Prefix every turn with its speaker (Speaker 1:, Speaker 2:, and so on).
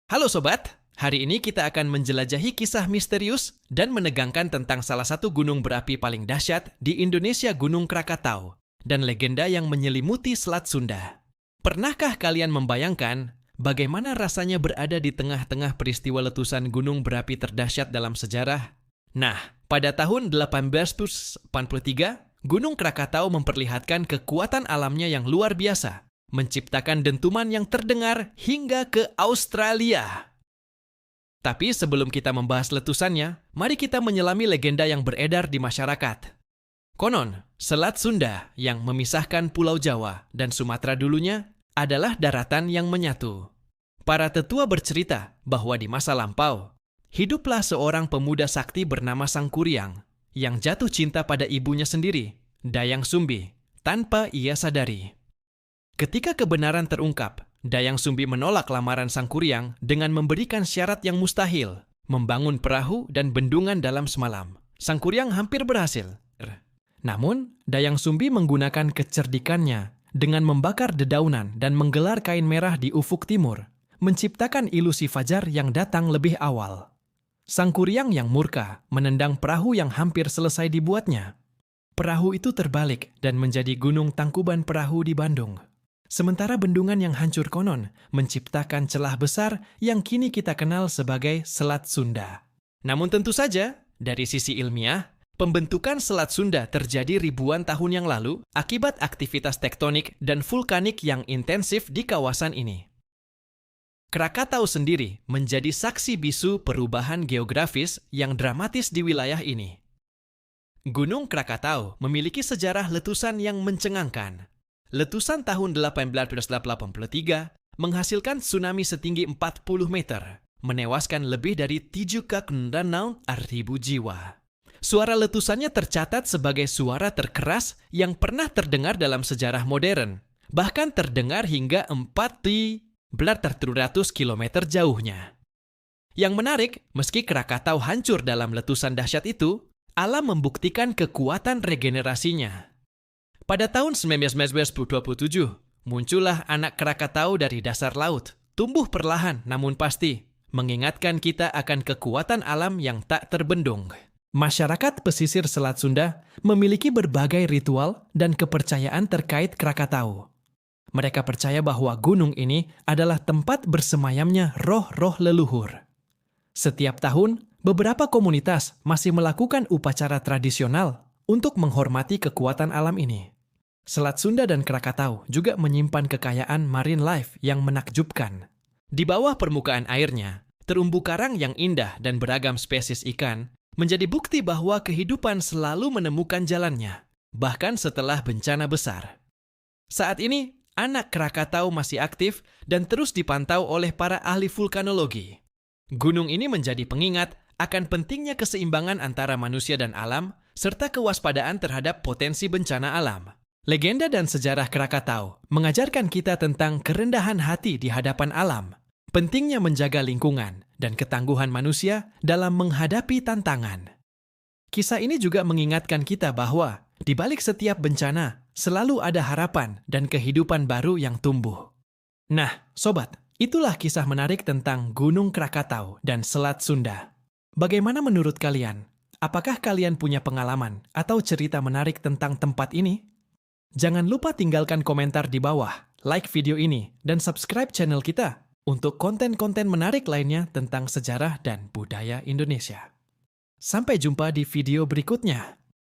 Speaker 1: Halo sobat, hari ini kita akan menjelajahi kisah misterius dan menegangkan tentang salah satu gunung berapi paling dahsyat di Indonesia, Gunung Krakatau, dan legenda yang menyelimuti Selat Sunda. Pernahkah kalian membayangkan bagaimana rasanya berada di tengah-tengah peristiwa letusan gunung berapi terdahsyat dalam sejarah? Nah, pada tahun 1883, Gunung Krakatau memperlihatkan kekuatan alamnya yang luar biasa, menciptakan dentuman yang terdengar hingga ke Australia. Tapi sebelum kita membahas letusannya, mari kita menyelami legenda yang beredar di masyarakat. Konon, Selat Sunda yang memisahkan Pulau Jawa dan Sumatera dulunya adalah daratan yang menyatu. Para tetua bercerita bahwa di masa lampau, hiduplah seorang pemuda sakti bernama Sangkuriang yang jatuh cinta pada ibunya sendiri, Dayang Sumbi, tanpa ia sadari. Ketika kebenaran terungkap, Dayang Sumbi menolak lamaran Sangkuriang dengan memberikan syarat yang mustahil, membangun perahu dan bendungan dalam semalam. Sangkuriang hampir berhasil. Namun, Dayang Sumbi menggunakan kecerdikannya dengan membakar dedaunan dan menggelar kain merah di ufuk timur, menciptakan ilusi fajar yang datang lebih awal. Sangkuriang yang murka menendang perahu yang hampir selesai dibuatnya. Perahu itu terbalik dan menjadi gunung Tangkuban Perahu di Bandung. Sementara bendungan yang hancur konon menciptakan celah besar yang kini kita kenal sebagai Selat Sunda. Namun tentu saja, dari sisi ilmiah, pembentukan Selat Sunda terjadi ribuan tahun yang lalu akibat aktivitas tektonik dan vulkanik yang intensif di kawasan ini. Krakatau sendiri menjadi saksi bisu perubahan geografis yang dramatis di wilayah ini. Gunung Krakatau memiliki sejarah letusan yang mencengangkan. Letusan tahun 1883 menghasilkan tsunami setinggi 40 meter, menewaskan lebih dari 7,6 ribu jiwa. Suara letusannya tercatat sebagai suara terkeras yang pernah terdengar dalam sejarah modern, bahkan terdengar hingga 14.700 km jauhnya. Yang menarik, meski Krakatau hancur dalam letusan dahsyat itu, alam membuktikan kekuatan regenerasinya. Pada tahun 1927, muncullah anak Krakatau dari dasar laut, tumbuh perlahan namun pasti, mengingatkan kita akan kekuatan alam yang tak terbendung. Masyarakat pesisir Selat Sunda memiliki berbagai ritual dan kepercayaan terkait Krakatau. Mereka percaya bahwa gunung ini adalah tempat bersemayamnya roh-roh leluhur. Setiap tahun, beberapa komunitas masih melakukan upacara tradisional untuk menghormati kekuatan alam ini. Selat Sunda dan Krakatau juga menyimpan kekayaan marine life yang menakjubkan. Di bawah permukaan airnya, terumbu karang yang indah dan beragam spesies ikan menjadi bukti bahwa kehidupan selalu menemukan jalannya, bahkan setelah bencana besar. Saat ini, anak Krakatau masih aktif dan terus dipantau oleh para ahli vulkanologi. Gunung ini menjadi pengingat akan pentingnya keseimbangan antara manusia dan alam, serta kewaspadaan terhadap potensi bencana alam. Legenda dan sejarah Krakatau mengajarkan kita tentang kerendahan hati di hadapan alam, pentingnya menjaga lingkungan, dan ketangguhan manusia dalam menghadapi tantangan. Kisah ini juga mengingatkan kita bahwa di balik setiap bencana selalu ada harapan dan kehidupan baru yang tumbuh. Nah, sobat, itulah kisah menarik tentang Gunung Krakatau dan Selat Sunda. Bagaimana menurut kalian? Apakah kalian punya pengalaman atau cerita menarik tentang tempat ini? Jangan lupa tinggalkan komentar di bawah, like video ini, dan subscribe channel kita untuk konten-konten menarik lainnya tentang sejarah dan budaya Indonesia. Sampai jumpa di video berikutnya.